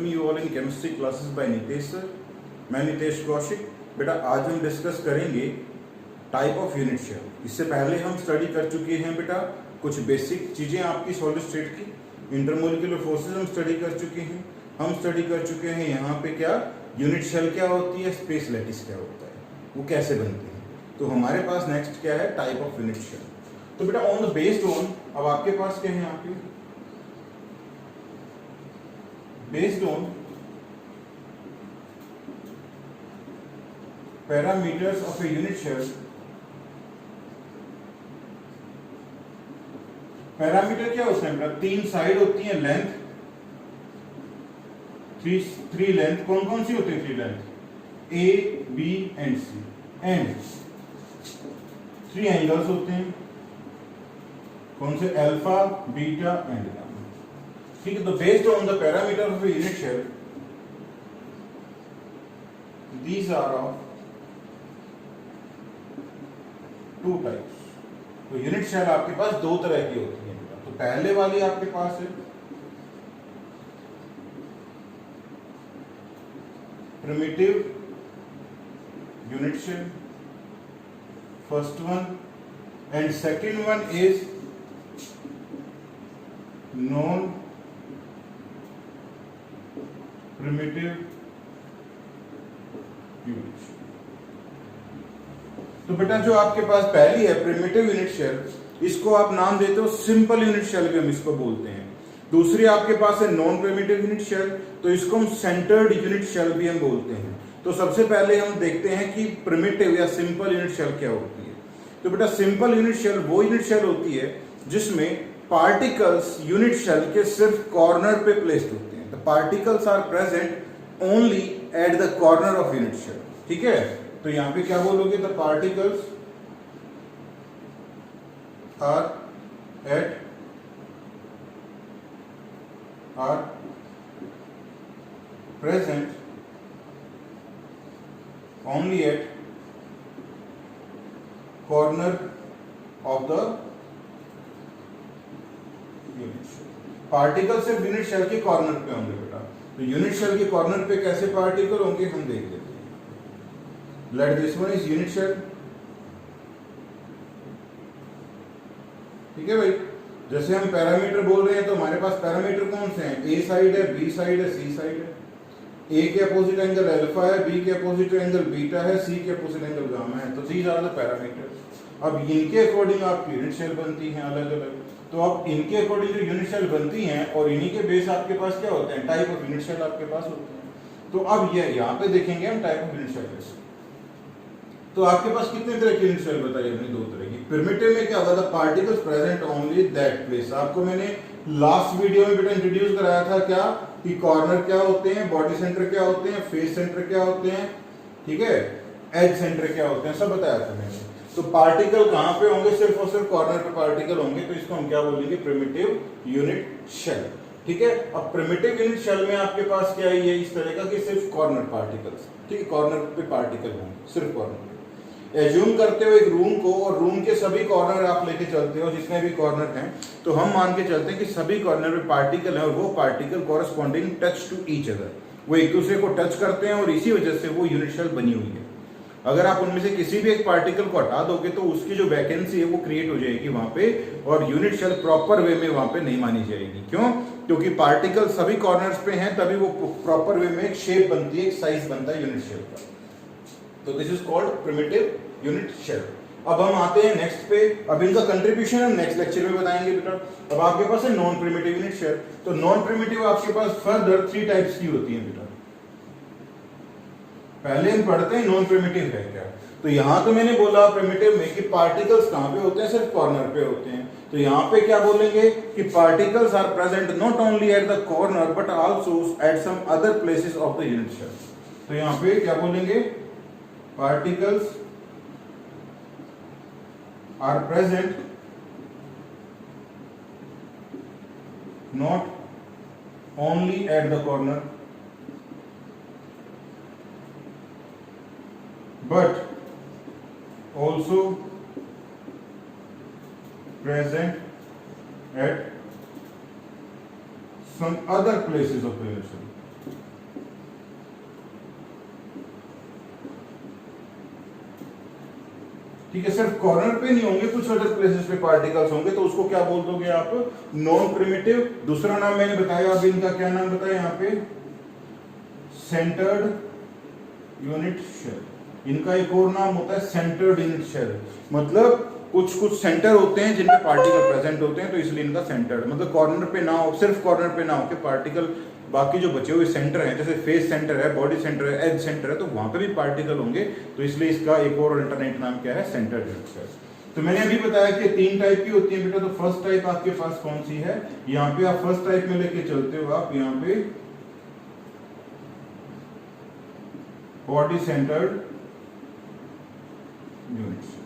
Welcome you all in chemistry classes bye Nitesh sir. मैं नितेश कौशिक। बेटा आज हम डिस्कस करेंगे टाइप ऑफ यूनिट शेल। इससे पहले हम स्टडी कर चुके हैं बेटा कुछ बेसिक चीजें आपकी सॉलिड स्टेट की। इंटरमोलिकुलर फोर्सेस हम स्टडी कर चुके हैं। हम स्टडी कर चुके हैं यहाँ पे क्या यूनिट शेल क्या होती है, स्पेस लैटिस क्या होता है, वो कैसे बनते हैं। तो हमारे पास नेक्स्ट क्या है, टाइप ऑफ यूनिट शेल। तो बेटा ऑन द बेस्ड ऑन, अब आपके पास क्या है यहाँ पे, based on parameters of a unit shell. Parameter क्या होता है बेटा, तीन साइड होती है, लेंथ थ्री लेंथ कौन कौन सी होती है, three length a b and c, and three angles होते हैं, कौन से, अल्फा बीटा एंड गामा। ठीक है, तो based on the parameter of unit cell these are of two types। तो यूनिट शेल आपके पास दो तरह की होती है। तो पहले वाली आपके पास है primitive unit cell, first one, and second one is non primitive unit cell. तो बेटा जो आपके पास पहली है प्रिमिटिव यूनिट शेल, इसको आप नाम देते हो सिंपल यूनिट शेल भी हम इसको बोलते हैं। दूसरी आपके पास है नॉन प्रिमिटिव यूनिट शेल, तो इसको हम सेंटर्ड यूनिट शेल भी हम बोलते हैं। तो सबसे पहले हम देखते हैं कि प्रिमिटिव या सिंपल यूनिट शेल क्या होती है। तो बेटा सिंपल यूनिट शेल वो यूनिट शेल होती है जिसमें पार्टिकल्स यूनिट शेल के सिर्फ कॉर्नर पे प्लेस्ड होते हैं। The particles are present only at the corner of unit cell. ठीक है, तो यहां पे क्या बोलोगे, the particles are at are present only at corner of the unit cell. Particle सिर्फ यूनिट शेल के कॉर्नर पे होंगे बेटा। तो यूनिट शेल के कॉर्नर पे कैसे पार्टिकल होंगे हम देख लेते हैं। Let this one is unit cell. ठीक है भाई, जैसे हम पैरामीटर बोल रहे हैं तो हमारे पास पैरामीटर कौन से हैं, ए साइड है, बी साइड है, सी साइड है। ए के अपोजिट एंगल अल्फा है, बी के अपोजिट एंगल बीटा है, सी के अपोजिट एंगल गामा है। तो दीज आर द पैरामीटर्स। अब इनके अकॉर्डिंग आपकी यूनिट शेल बनती है अलग अलग। तो अब इनके अकॉर्डिंग जो यूनिट शेल बनती हैं और इन्हीं के बेस आपके पास क्या होते हैं, टाइप ऑफ यूनिट शेल आपके पास होते हैं। तो अब ये यहाँ पे देखेंगे हम टाइप ऑफ यूनिट शेल। तो आपके पास कितने तरह की यूनिट शेल बताइए हमने, दो तरह की। प्रिमिटिव में क्या होगा, the particles present only that place. आपको मैंने लास्ट वीडियो में बेटा इंट्रोड्यूस कराया था क्या, कि कॉर्नर क्या होते हैं, बॉडी सेंटर क्या होते हैं, फेस सेंटर क्या होते हैं, ठीक है, एज सेंटर क्या होते हैं, सब बताया था मैंने। तो पार्टिकल कहां पे होंगे, सिर्फ और सिर्फ कॉर्नर पे पार्टिकल होंगे। तो इसको हम क्या बोलेंगे, प्रिमिटिव यूनिट शेल। ठीक है, अब प्रिमिटिव यूनिट शेल में आपके पास क्या है, ये इस तरह का कि सिर्फ कॉर्नर पार्टिकल्स, ठीक है, कॉर्नर पे पार्टिकल होंगे, सिर्फ कॉर्नर पे। एज्यूम करते हो एक रूम को, और रूम के सभी कॉर्नर आप लेके चलते हो, जितने भी कॉर्नर हैं, तो हम मान के चलते हैं कि सभी कॉर्नर पे पार्टिकल है, और वो particle corresponding touch to each other, वो एक दूसरे को टच करते हैं, और इसी वजह से वो यूनिट शेल बनी हुई है। अगर आप उनमें से किसी भी एक पार्टिकल को हटा दोगे तो उसकी जो वैकेंसी है वो क्रिएट हो जाएगी वहां पे, और यूनिट शेल प्रॉपर वे में वहां पे नहीं मानी जाएगी। क्यों, क्योंकि पार्टिकल सभी कॉर्नर्स पे हैं, तभी वो प्रॉपर वे में एक शेप बनती है, एक साइज बनता है यूनिट शेल का। तो this is called primitive unit cell. अब हम आते हैं नेक्स्ट पे। अब इनका कंट्रीब्यूशन हम नेक्स्ट लेक्चर में बताएंगे बेटा। अब आपके पास है नॉन प्रिमिटिव यूनिट शेल। तो नॉन प्रिमिटिव आपके पास फर्दर थ्री टाइप्स की होती है बेटा। पहले हम पढ़ते हैं नॉन प्रिमिटिव है क्या। तो यहां तो मैंने बोला प्रिमिटिव में कि पार्टिकल्स कहां पे होते हैं, सिर्फ कॉर्नर पे होते हैं। तो यहां पे क्या बोलेंगे कि particles are present not only at the corner but also at some other places of the unit cell. तो यहां पे क्या बोलेंगे, particles are present not only at the corner but also present at some other places of the universe. ठीक है, सिर्फ corner पे नहीं होंगे, कुछ अदर प्लेसेस पे पार्टिकल्स होंगे, तो उसको क्या बोल दोगे आप, नॉन प्रिमिटिव। दूसरा नाम मैंने बताया, अब इनका क्या नाम बताया यहाँ पे, सेंटर्ड यूनिट शेल। इनका एक और नाम होता है सेंटर्ड यूनिट शेल, मतलब कुछ सेंटर होते हैं जिनपे पार्टिकल प्रेजेंट होते हैं, तो इसलिए इनका सेंटर्ड, मतलब कॉर्नर पे ना हो, सिर्फ कॉर्नर पे ना हो के पार्टिकल, बाकी जो बचे हुए सेंटर हैं, जैसे फेस सेंटर है, बॉडी सेंटर है, एज सेंटर है, तो वहां पे भी पार्टिकल होंगे, तो इसलिए इसका एक और अल्टरनेट नाम क्या है, सेंटर्ड यूनिट शेल। तो मैंने अभी बताया कि 3 टाइप की होती है बेटा। तो फर्स्ट टाइप आपके पास कौन सी है, यहाँ पे आप फर्स्ट टाइप में लेके चलते हो, आप यहाँ पे body centred unit cell.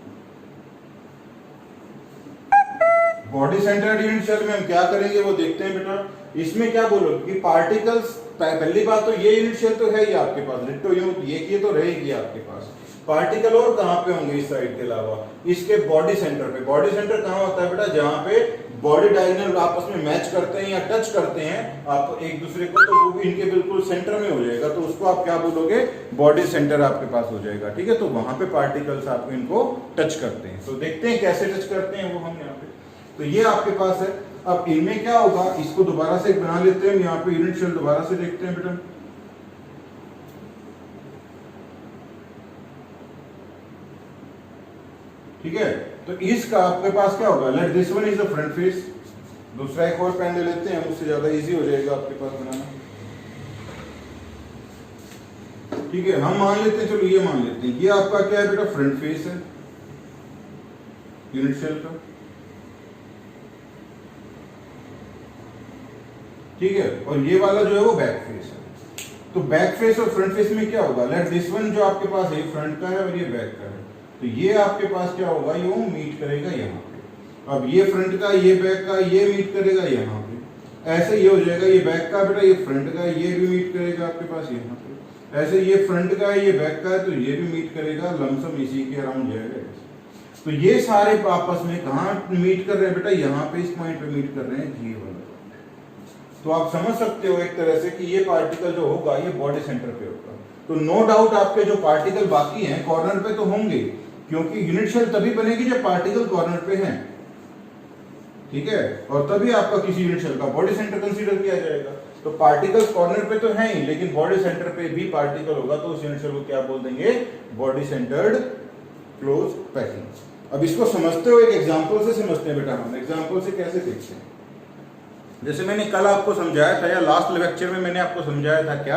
Body centred unit cell में हम क्या करेंगे वो देखते हैं बेटा। इसमें क्या बोलो कि पार्टिकल्स, पहली बात तो ये यूनिट सेल तो है ही आपके पास, डिट्टो ये तो रहेगी आपके पास। पार्टिकल और कहां पे होंगे इस साइड के अलावा, इसके बॉडी सेंटर पे। बॉडी सेंटर कहां होता है बेटा, जहां पे बॉडी डायगोनल आपस में मैच करते हैं या टच करते हैं आप एक दूसरे को, तो वो भी इनके बिल्कुल सेंटर में हो जाएगा, तो उसको आप क्या बोलोगे, बॉडी सेंटर आपके पास हो जाएगा। ठीक है, तो वहां पे पार्टिकल्स आपको इनको टच करते हैं। तो देखते हैं कैसे टच करते हैं वो हम यहाँ पे। तो ये आपके पास है। अब इनमें क्या होगा, इसको दोबारा से बना लेते हैं, यहाँ पे यूनिट सेल दोबारा से देखते हैं बेटा। ठीक है, तो इसका आपके पास क्या होगा, late this one is the front face. दूसरा एक और पेन ले लेते हैं, उससे ज्यादा इजी हो जाएगा आपके पास बनाना। ठीक है, हम मान लेते हैं, चलो ये मान लेते हैं, ये आपका क्या है बेटा, फ्रंट फेस है यूनिट सेल का। ठीक है, और ये वाला जो है वो बैक फेस है। तो बैक फेस और फ्रंट फेस में क्या होगा, लेट दिस वन जो आपके पास है फ्रंट का है और ये बैक का है, तो ये आपके पास क्या होगा, ये मीट करेगा यहाँ पे। अब ये फ्रंट का, ये बैक का, ये मीट करेगा यहाँ पे। ऐसे ये हो जाएगा, ये बैक का बेटा, ये फ्रंट का, ये भी मीट करेगा आपके पास यहाँ पे। ऐसे ये फ्रंट का है, ये बैक का है, तो ये भी मीट करेगा, लमसम इसी के अराउंड जाएगा। तो ये सारे आपस में कहाँ मीट कर रहे हैं बेटा, यहाँ पे इस पॉइंट पे मीट कर रहे हैं, ये वाला। तो आप समझ सकते हो एक तरह से कि ये पार्टिकल जो होगा ये बॉडी सेंटर पे होगा। तो नो डाउट आपके जो पार्टिकल बाकी हैं कॉर्नर पे तो होंगे, क्योंकि यूनिट सेल तभी बनेगी जब पार्टिकल कॉर्नर पे हैं। ठीक है, और तभी आपका किसी यूनिट सेल का बॉडी सेंटर कंसीडर किया जाएगा। तो पार्टिकल्स कॉर्नर पे तो हैं ही, लेकिन बॉडी सेंटर पे भी पार्टिकल होगा, तो उस यूनिट सेल को क्या बोल देंगे, बॉडी सेंटर्ड क्लोज पैकिंग। अब इसको समझते हो, एक एग्जांपल से समझते हैं बेटा। हम एग्जांपल से कैसे देखते हैं, जैसे मैंने कल आपको समझाया था या लास्ट लेक्चर में मैंने आपको समझाया था क्या,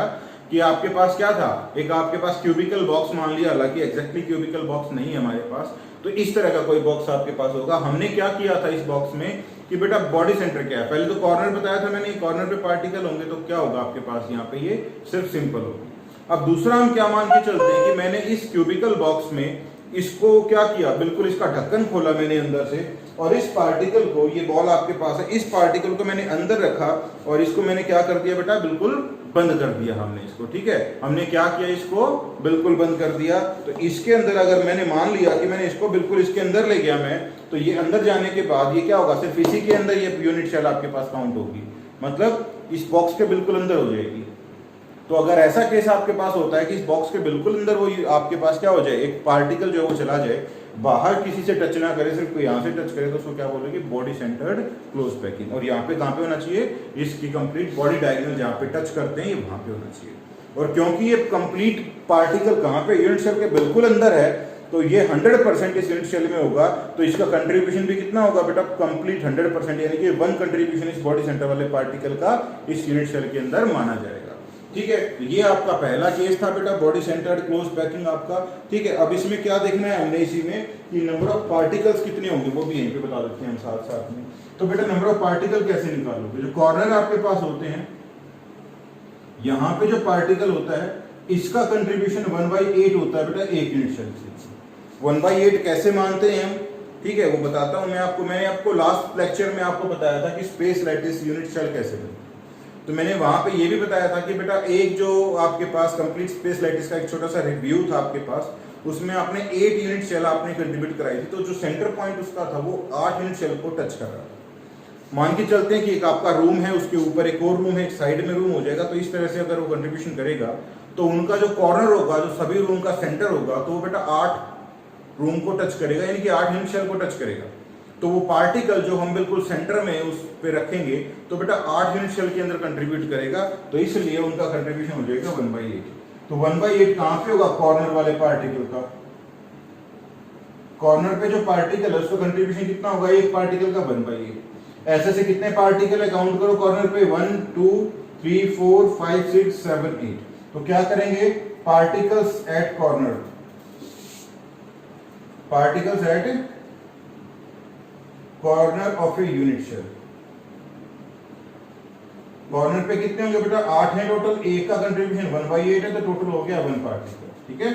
कि आपके पास क्या था, एक आपके पास क्यूबिकल बॉक्स मान लिया, हालांकि एग्जैक्टली क्यूबिकल बॉक्स नहीं है हमारे पास, तो इस तरह का कोई बॉक्स आपके पास होगा। हमने क्या किया था इस बॉक्स में कि बेटा बॉडी सेंटर क्या है, पहले तो कॉर्नर बताया था मैंने, कॉर्नर पे पार्टिकल होंगे, तो क्या होगा आपके पास यहाँ पे, ये सिर्फ सिंपल होगी। अब दूसरा हम क्या मान के चलते हैं कि मैंने इस क्यूबिकल बॉक्स में इसको क्या किया, बिल्कुल इसका ढक्कन खोला मैंने अंदर से, और इस पार्टिकल को, ये बॉल आपके पास है, इस पार्टिकल को मैंने अंदर रखा और इसको मैंने क्या कर दिया बेटा, बिल्कुल बंद कर दिया हमने इसको। ठीक है, हमने क्या किया, इसको बिल्कुल बंद कर दिया। तो इसके अंदर अगर मैंने मान लिया कि मैंने इसको बिल्कुल इसके अंदर ले गया मैं, तो ये अंदर जाने के बाद ये क्या होगा, सिर्फ इसी के अंदर ये यूनिट सेल आपके पास काउंट होगी, मतलब इस बॉक्स के बिल्कुल अंदर हो जाएगी। तो अगर ऐसा केस आपके पास होता है कि इस बॉक्स के बिल्कुल अंदर वो आपके पास क्या हो जाए, एक पार्टिकल जो है वो चला जाए, बाहर किसी से टच ना करे, सिर्फ कोई यहाँ से टच करे, तो उसको क्या बोलेंगे, बॉडी सेंटर्ड क्लोज पैकिंग। और यहाँ पे कहाँ पे होना चाहिए, इसकी कंप्लीट बॉडी डायगोनल जहाँ पे टच करते हैं ये वहां पे होना चाहिए। और क्योंकि ये कंप्लीट पार्टिकल कहाँ पे, यूनिट सेल के बिल्कुल अंदर है, तो ये 100% इस यूनिट सेल में होगा, तो इसका कंट्रीब्यूशन भी कितना होगा बेटा, कंप्लीट 100%, यानी कि 1 कंट्रीब्यूशन इस बॉडी सेंटर वाले पार्टिकल का इस यूनिट सेल के अंदर माना जाएगा। ठीक है, ये आपका पहला केस था बेटा, बॉडी सेंटर्ड क्लोज पैकिंग आपका। ठीक है, अब इसमें क्या देखना है हमने, इसी में कि नंबर ऑफ पार्टिकल्स कितने होंगे वो भी यहीं पे बता देते हैं हम साथ साथ में। तो बेटा नंबर ऑफ पार्टिकल कैसे निकालोगे, जो कॉर्नर आपके पास होते हैं, यहाँ पे जो पार्टिकल होता है इसका कंट्रीब्यूशन 1/8 होता है बेटा एक यूनिट सेल से। 1/8 कैसे मानते हैं हम, ठीक है वो बताता हूं मैं आपको। मैंने आपको लास्ट लेक्चर में आपको बताया था कि स्पेस लैटिस यूनिट सेल कैसे बनता है, तो मैंने वहां पे ये भी बताया था कि बेटा एक जो आपके पास कंप्लीट स्पेस लैटिस का एक छोटा सा रिव्यू था आपके पास, उसमें आपने 8 यूनिट सेल आपने कंट्रीब्यूट कराई थी, तो जो सेंटर पॉइंट उसका था वो 8 यूनिट सेल को टच कर रहा था। मान के चलते हैं कि एक आपका रूम है, उसके ऊपर एक और रूम है, एक साइड में रूम हो जाएगा, तो इस तरह से अगर वो कंट्रीब्यूशन करेगा तो उनका जो कॉर्नर होगा, जो सभी रूम का सेंटर होगा, तो वो बेटा 8 रूम को टच करेगा, यानी कि 8 यूनिट शेल को टच करेगा। तो वो पार्टिकल जो हम बिल्कुल सेंटर में उस पे रखेंगे तो बेटा 8 यूनिट शेल के अंदर कंट्रीब्यूट करेगा, तो इसलिए उनका कंट्रीब्यूशन हो जाएगा 1/8। तो 1/8 कहां पे होगा? कॉर्नर वाले पार्टिकल का। कॉर्नर पे जो पार्टिकल है उसका कंट्रीब्यूशन कितना होगा? एक पार्टिकल का 1/8। ऐसे से कितने पार्टिकल है काउंट करो कॉर्नर पे? 1 2 3 4 5 6 7 8। तो क्या करेंगे? Particles at corner, particles at corner of a unit cell. Corner पे कितने होंगे बेटा? 8 है टोटल, एक का कंट्रीब्यूशन 1/8 है, तो टोटल हो गया 1 पार्टिकल। ठीक है,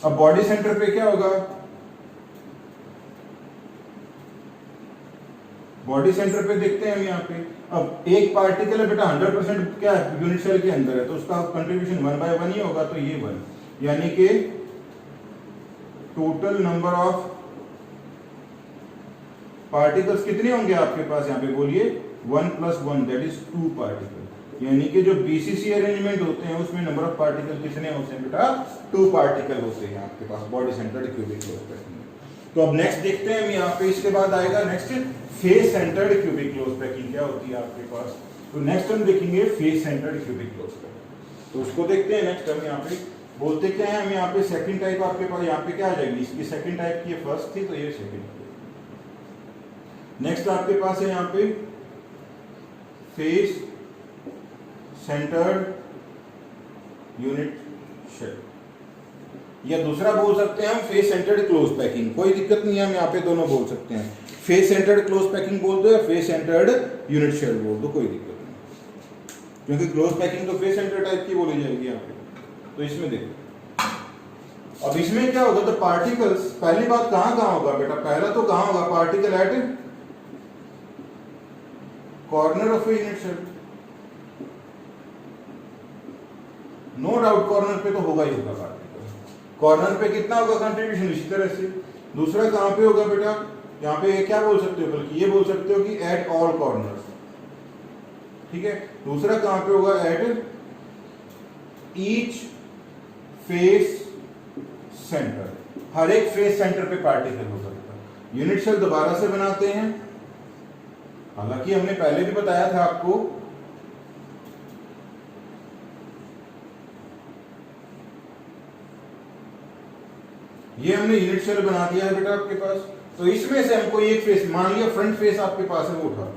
अब बॉडी सेंटर पे क्या होगा? बॉडी सेंटर पे देखते हैं हम यहाँ पे, अब एक पार्टिकल है बेटा 100% क्या यूनिट सेल के अंदर है, तो उसका कंट्रीब्यूशन 1/1 ही होगा, तो ये 1, यानी कि टोटल नंबर ऑफ पार्टिकल्स कितने होंगे आपके पास यहाँ पे? बोलिए 1 + 1 दैट इज 2 पार्टिकल। यानी कि जो बीसीसी अरेंजमेंट होते हैं उसमें नंबर ऑफ पार्टिकल कितने होते हैं बेटा? 2 पार्टिकल होते हैं आपके पास body centred cubic close packing. तो अब नेक्स्ट देखते हैं हम यहाँ पे, इसके बाद आएगा next face centred cubic close packing क्या होती है आपके पास। तो नेक्स्ट हम देखेंगे face centred cubic close packing, तो उसको देखते हैं नेक्स्ट। हम यहाँ पे बोलते क्या है? हम यहाँ पे सेकंड टाइप आपके पास यहाँ पे क्या आ जाएगी? इसकी सेकंड टाइप की फर्स्ट थी, तो ये सेकंड। नेक्स्ट आपके पास है यहाँ पे फेस सेंटर्ड यूनिट शेल, या दूसरा बोल सकते हैं हम फेस सेंटर्ड क्लोज पैकिंग। कोई दिक्कत नहीं है, हम यहाँ पे दोनों बोल सकते हैं, फेस सेंटर्ड क्लोज पैकिंग बोल दो या फेस सेंटर्ड यूनिट शेल बोल दो, कोई दिक्कत नहीं, क्योंकि क्लोज पैकिंग तो फेस सेंटर टाइप की बोली जाएगी यहाँ पे। तो इसमें देखो, अब इसमें क्या होगा? तो पार्टिकल्स, पहली बात कहां कहां होगा बेटा? पहला तो कहां होगा? Particle at corner of a unit cell. No doubt corner पे तो होगा ही होगा पार्टिकल। कॉर्नर पे कितना होगा कंट्रीब्यूशन? इसी तरह से। दूसरा कहां पे होगा बेटा? यहाँ पे क्या बोल सकते हो? बल्कि ये बोल सकते हो कि एट ऑल कॉर्नर्स। ठीक है, दूसरा कहां पे होगा? एट ईच फेस सेंटर, हर एक फेस सेंटर पे पार्टिकल हो सकता है। यूनिट शेल दोबारा से बनाते हैं, हालांकि हमने पहले भी बताया था आपको, ये हमने यूनिट शेल बना दिया है बेटा आपके पास। तो इसमें से हमको एक फेस, मान लिया फ्रंट फेस आपके पास है, वो उठा,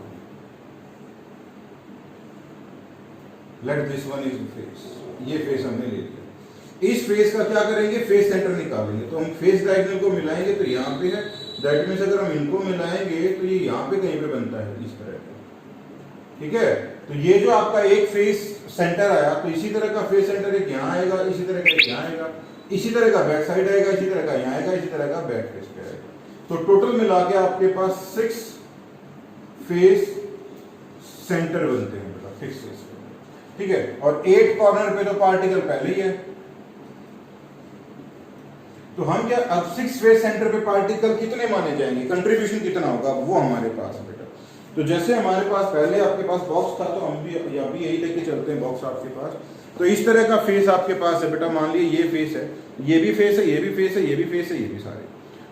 late this one is face, ये फेस हमने ले लिया। इस फेस का क्या करेंगे? फेस सेंटर निकालेंगे। तो हम फेस डायगोनल को मिलाएंगे तो यहाँ पे है, दैट मींस अगर हम इनको मिलाएंगे तो ये यहाँ पे कहीं पे बनता है इस तरह का। ठीक है, तो ये जो आपका एक फेस सेंटर आया, तो इसी तरह का फेस सेंटर एक यहाँ आएगा, इसी तरह का एक यहाँ आएगा, इसी तरह का बैक साइड आएगा, इसी तरह का यहाँ आएगा, इसी तरह का बैक फेस पे आएगा। तो टोटल मिला के आपके पास 6 फेस सेंटर बनते हैं बेटा, 6 फेस। ठीक है, और 8 कॉर्नर पे तो पार्टिकल पहले ही है। तो हम क्या, अब 6 फेस सेंटर पे पार्टिकल कितने माने जाएंगे? कंट्रीब्यूशन कितना होगा वो हमारे पास है बेटा। तो जैसे हमारे पास पहले आपके पास बॉक्स था, तो हम भी अभी यही लेके चलते हैं बॉक्स आपके पास। तो इस तरह का फेस आपके पास है बेटा, मान लीजिए ये फेस है, ये भी फेस है, ये भी फेस है, ये भी फेस है, ये भी सारे।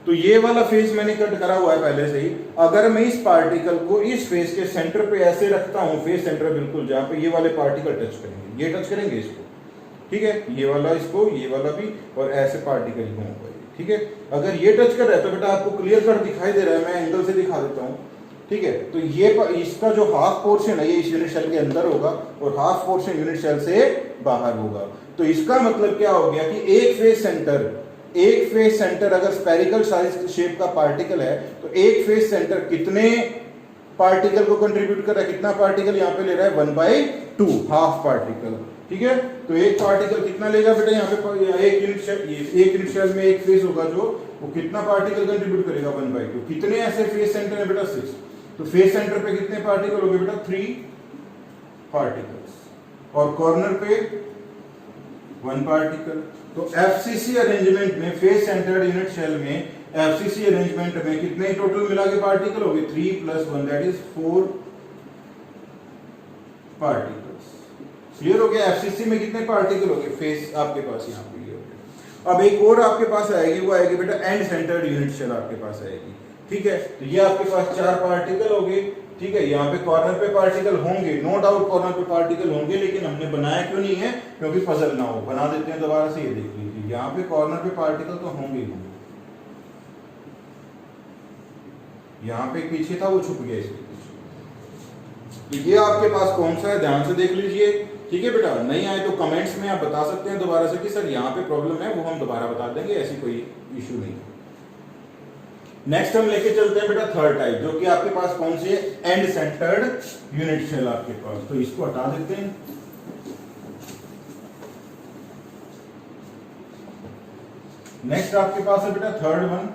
तो ये वाला फेस मैंने कट करा हुआ है पहले से ही। अगर मैं इस पार्टिकल को इस फेस के सेंटर पे ऐसे रखता हूं, फेस सेंटर बिल्कुल जहां पे ये वाले पार्टिकल टच करेंगे, ये टच करेंगे इसको, ठीक है, ये वाला इसको, ये वाला भी, और ऐसे पार्टिकल होंगे। ठीक है, अगर ये टच कर रहा है तो बेटा आपको क्लियर कट दिखाई दे रहा है, मैं एंगल से दिखा देता हूँ। ठीक है, तो ये इसका जो हाफ पोर्शन है ये इस यूनिट सेल के अंदर होगा और हाफ पोर्शन यूनिट सेल से बाहर होगा। तो इसका मतलब क्या हो गया कि एक फेस सेंटर अगर स्फेरिकल साइज शेप का पार्टिकल है, तो एक फेस सेंटर कितने पार्टिकल को कंट्रीब्यूट कर रहा है? कितना पार्टिकल यहाँ पे ले रहा है? 1/2, हाफ पार्टिकल। ठीक है, तो एक पार्टिकल कितना लेगा बेटा यहाँ पे? एक यूनिट सेल में एक फेस होगा जो, वो कितना पार्टिकल कंट्रीब्यूट करेगा? 1/2। कितने ऐसे फेस सेंटर है बेटा? 6। तो फेस सेंटर पे कितने पार्टिकल हो गए बेटा? 3 पार्टिकल्स, और कॉर्नर पे 1 पार्टिकल। तो एफसीसी अरेंजमेंट में, फेस सेंटर्ड यूनिट सेल में एफसीसी अरेंजमेंट में कितने टोटल मिला के पार्टिकल हो गए? 3 + 1 दैट इज 4 पार्टिकल्स। क्लियर हो गया? एफसीसी में कितने पार्टिकल हो गए? फेस आपके पास यहाँ पे हो गया। अब एक और आपके पास आएगी, वो आएगी बेटा एंड सेंटर्ड यूनिट शेल आपके पास आएगी। ठीक है, तो ये आपके पास 4 पार्टिकल हो गए। ठीक है, यहाँ पे कॉर्नर पे पार्टिकल होंगे, नो डाउट कॉर्नर पे पार्टिकल होंगे, लेकिन हमने बनाया क्यों नहीं है, क्योंकि पजल ना हो। बना देते हैं दोबारा से, ये देख लीजिए यहाँ पे कॉर्नर पे पार्टिकल तो होंगे ही होंगे। यहाँ पे पीछे था वो छुप गया इसके पीछे। ये आपके पास कौन सा है, ध्यान से देख लीजिए। ठीक है बेटा, नहीं आए तो कमेंट्स में आप बता सकते हैं दोबारा से कि सर यहाँ पे प्रॉब्लम है, वो हम दोबारा बता देंगे, ऐसी कोई इशू नहीं है। नेक्स्ट हम लेके चलते हैं बेटा थर्ड टाइप, जो कि आपके पास कौन सी है, एंड सेंटर्ड यूनिट शेल आपके पास। तो इसको हटा देते हैं। नेक्स्ट आपके पास है बेटा third one,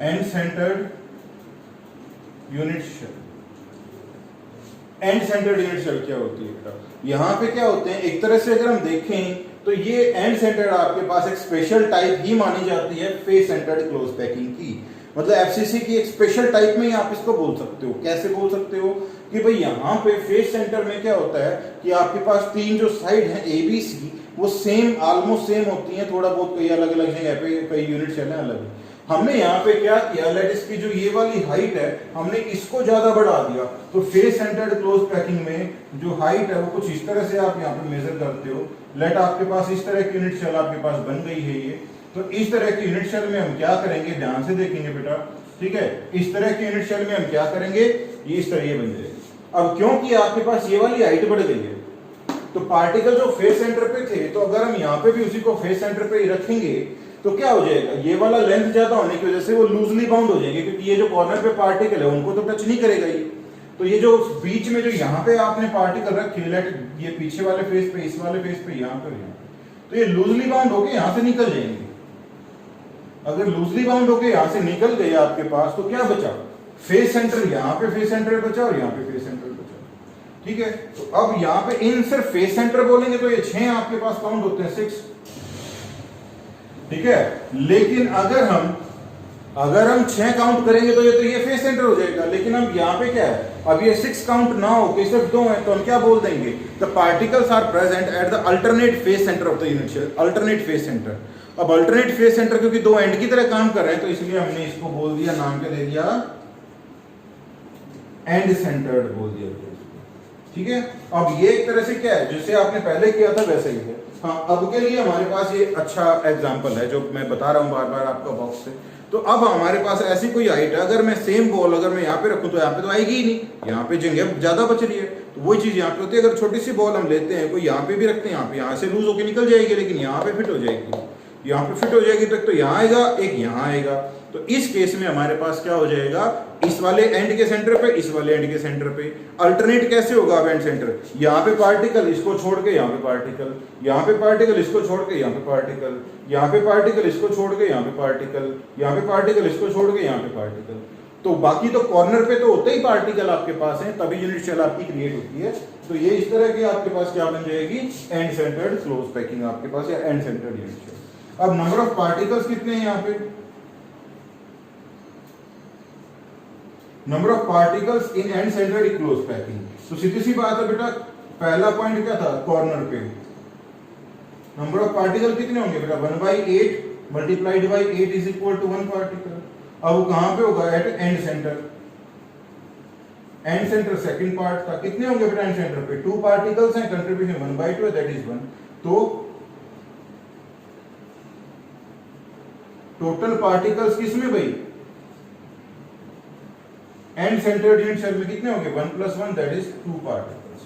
end centred unit cell. End centred unit cell क्या होती है बेटा, यहां पे क्या होते हैं, एक तरह से अगर हम देखें तो ये एंड सेंटर्ड आपके पास एक स्पेशल टाइप ही मानी जाती है फेस सेंटर्ड क्लोज पैकिंग की। मतलब एफसीसी की एक स्पेशल टाइप में ही आप इसको बोल सकते हो। कैसे बोल सकते हो कि भाई यहाँ पे फेस सेंटर में क्या होता है कि आपके पास 3 जो साइड है ए बी सी, वो सेम ऑलमोस्ट सेम होती हैं, थोड़ा बहुत कई अलग अलग जगह पे कई यूनिट शेल है अलग। हमने यहाँ पे क्या किया, लेट इसकी जो ये वाली हाइट है हमने इसको ज्यादा बढ़ा दिया, तो फेस सेंटर्ड क्लोज पैकिंग में जो हाइट है वो कुछ इस तरह से आप यहाँ पे मेजर करते हो। लेट आपके पास इस तरह की यूनिट शेल आपके पास बन गई है ये। तो इस तरह की यूनिट शेल में हम क्या करेंगे, ध्यान से देखेंगे बेटा। ठीक है, इस तरह की यूनिट शेल में हम क्या करेंगे, ये इस तरह ये बन जाएगी। अब क्योंकि आपके पास ये वाली हाइट बढ़ गई है, तो पार्टिकल जो फेस सेंटर पे थे, तो अगर हम यहाँ पे भी उसी को फेस सेंटर पे ही रखेंगे तो क्या हो जाएगा, ये वाला लेंथ ज्यादा होने की वजह से वो लूजली बाउंड हो जाएंगे, क्योंकि ये जो कॉर्नर पे पार्टिकल है उनको तो टच नहीं करेगा ये। तो ये जो बीच में जो यहाँ पे आपने पार्टिकल रखे, लेट ये पीछे वाले फेस पे, इस वाले फेस पे, यहाँ पे, तो ये लूजली बाउंड होके यहाँ से निकल जाएंगे। अगर लूजली बाउंड होके यहाँ से निकल गए आपके पास, तो क्या बचा, फेस सेंटर, यहाँ पे फेस सेंटर बचा और यहाँ पे फेस सेंटर बचा। ठीक है, तो अब यहाँ पे इन सिर्फ फेस सेंटर बोलेंगे तो ये 6 आपके पास काउंट होते हैं, 6। ठीक है, लेकिन अगर हम 6 काउंट करेंगे तो ये फेस सेंटर हो जाएगा। लेकिन अब यहाँ पे क्या है, अब ये 6 काउंट ना हो के सिर्फ 2 है, तो हम क्या बोल देंगे, the particles are present at the alternate face centre of the unit cell. Alternate face centre, अब अल्टरनेट फेस सेंटर क्योंकि 2 एंड की तरह काम कर रहे हैं, तो इसलिए हमने इसको बोल दिया, नाम क्या दे दिया, एंड सेंटर्ड बोल दिया। ठीक है, अब ये एक तरह से क्या है, जैसे आपने पहले किया था वैसे ही है। हाँ, अब के लिए हमारे पास ये अच्छा एग्जांपल है जो मैं बता रहा हूँ बार बार आपका बॉक्स से। तो अब हमारे पास ऐसी कोई हाइट है, अगर मैं सेम बॉल अगर मैं यहाँ पे रखूँ तो यहाँ पे तो आएगी ही नहीं, यहाँ पे जगह ज्यादा बच रही है, तो वही चीज यहाँ पे होती है। अगर छोटी सी बॉल हम लेते हैं, कोई यहाँ पे भी रखते हैं, यहाँ से लूज होकर निकल जाएगी, लेकिन यहाँ पे फिट हो जाएगी, यहाँ पे फिट हो जाएगी, तो यहाँ आएगा, एक यहाँ आएगा। तो इस केस में हमारे पास क्या हो जाएगा, इस वाले एंड के सेंटर पे, इस वाले एंड के सेंटर पे अल्टरनेट कैसे होगा, अब एंड सेंटर, यहाँ पे पार्टिकल, इसको छोड़ के यहाँ पे पार्टिकल, यहाँ पे पार्टिकल, इसको छोड़ के यहाँ पे पार्टिकल, यहाँ पे पार्टिकल, इसको छोड़ के यहाँ पे पार्टिकल, यहाँ पे पार्टिकल, इसको छोड़ के यहाँ पे पार्टिकल। तो बाकी तो कॉर्नर पे तो होते ही पार्टिकल आपके पास है, तभी यूनिट शेल आपकी क्रिएट होती है। तो ये इस तरह की आपके पास क्या बन जाएगी, एंड सेंटर्ड क्लोज पैकिंग आपके पास, या एंड सेंटर्ड यूनिट शेल। अब नंबर ऑफ पार्टिकल्स कितने हैं यहाँ पे, number of particles in and centred close packing. तो सीधी सी बात है बेटा, पहला पॉइंट क्या था, कॉर्नर पे नंबर ऑफ पार्टिकल कितने होंगे बेटा, 1/8 multiplied by 8 is equal to 1 particle. अब वो कहां पे होगा, at end centre. End centre second part था, कितने होंगे बेटा एंड सेंटर पे, 2 पार्टिकल्स हैं, कंट्रीब्यूशन 1/2 दैट इज 1। तो टोटल पार्टिकल्स किसमें भाई, एंड सेंटर्ड यूनिट शेल में कितने होंगे, 1 + 1 दैट इज 2 पार्टिकल्स।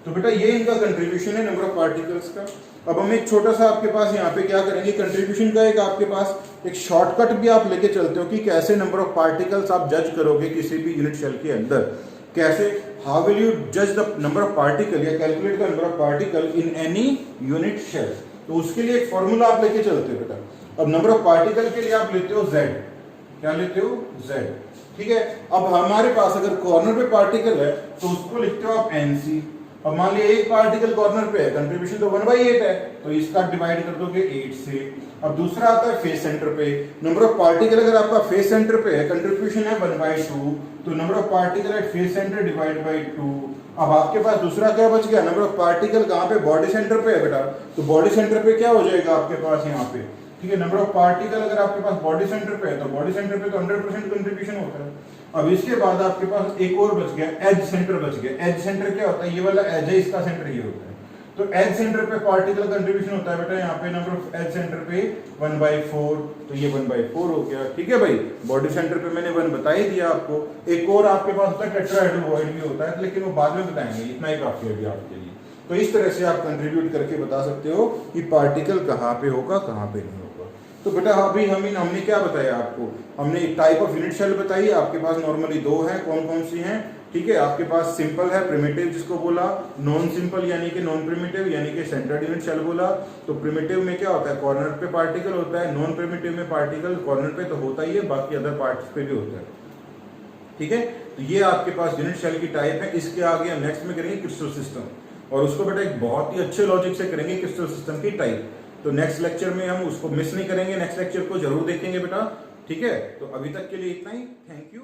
तो बेटा ये इनका कंट्रीब्यूशन है नंबर ऑफ पार्टिकल्स का। अब हम एक छोटा सा आपके पास यहाँ पे क्या करेंगे, कंट्रीब्यूशन का एक आपके पास एक शॉर्टकट भी आप लेके चलते हो कि कैसे नंबर ऑफ पार्टिकल्स आप जज करोगे किसी भी यूनिट शेल के अंदर, कैसे, हाउ विल यू जज द नंबर ऑफ पार्टिकल या calculate the number of particle in any unit cell. तो उसके लिए एक फॉर्मूला आप लेके चलते हो बेटा। अब नंबर ऑफ पार्टिकल के लिए आप लेते हो z, क्या लेते हो, z। ठीक है, अब हमारे पास अगर कॉर्नर पे पार्टिकल है तो उसको लिखते हो आप nc। अब मान लिया एक पार्टिकल कॉर्नर पे है, कंट्रीब्यूशन तो 1/8 है, तो इसका डिवाइड कर दोगे 8 से। अब दूसरा आता है फेस सेंटर पे, नंबर ऑफ पार्टिकल अगर आपका फेस सेंटर पे है, कंट्रीब्यूशन है 1/2, तो number of particle at face centre divide by 2। अब आपके पास दूसरा क्या बच गया, नंबर ऑफ पार्टिकल कहाँ पे, बॉडी सेंटर पे है बेटा, तो बॉडी सेंटर पे क्या हो जाएगा आपके पास यहाँ पे, ठीक है, नंबर ऑफ पार्टिकल अगर आपके पास बॉडी सेंटर पे है, तो बॉडी सेंटर पे तो 100% कंट्रीब्यूशन होता है। अब इसके बाद आपके पास एक और बच गया, एज सेंटर बच गया। एज सेंटर क्या होता है, ये वाला एज है, इसका सेंटर ये होता है, तो एज सेंटर पे पार्टिकल कंट्रीब्यूशन होता है बेटा, यहाँ पे नंबर ऑफ एज सेंटर पे 1/4, तो ये 1/4 हो गया, ठीक है भाई। बॉडी सेंटर पे मैंने 1 बता ही दिया आपको। एक और आपके पास होता है टेट्राहेड्रोइड भी होता है, लेकिन वो बाद में बताएंगे, इतना ही काफी है अभी आपके लिए। तो इस तरह से आप कंट्रीब्यूट करके बता सकते हो कि पार्टिकल कहाँ पे होगा, कहाँ पे नहीं होगा। तो बेटा अभी हमने क्या बताया आपको, हमने टाइप ऑफ यूनिट सेल बताई, आपके पास नॉर्मली 2 है, कौन कौन सी हैं, ठीक है। आपके पास सिंपल है, प्रिमिटिव जिसको बोला, नॉन सिंपल यानी कि नॉन प्रिमिटिव यानी कि सेंटर्ड यूनिट सेल बोला। तो प्रिमिटिव में क्या होता है, कॉर्नर पे पार्टिकल होता है, नॉन प्रिमिटिव में पार्टिकल कॉर्नर पे तो होता ही है, बाकी अदर पार्ट्स पे भी होता है, ठीक है। तो ये आपके पास यूनिट सेल की टाइप है। इसके आगे हम नेक्स्ट में करेंगे क्रिस्टल सिस्टम, और उसको बेटा एक बहुत ही अच्छे लॉजिक से करेंगे क्रिस्टल सिस्टम की टाइप। तो नेक्स्ट लेक्चर में हम उसको मिस नहीं करेंगे, नेक्स्ट लेक्चर को जरूर देखेंगे बेटा, ठीक है। तो अभी तक के लिए इतना ही, थैंक यू।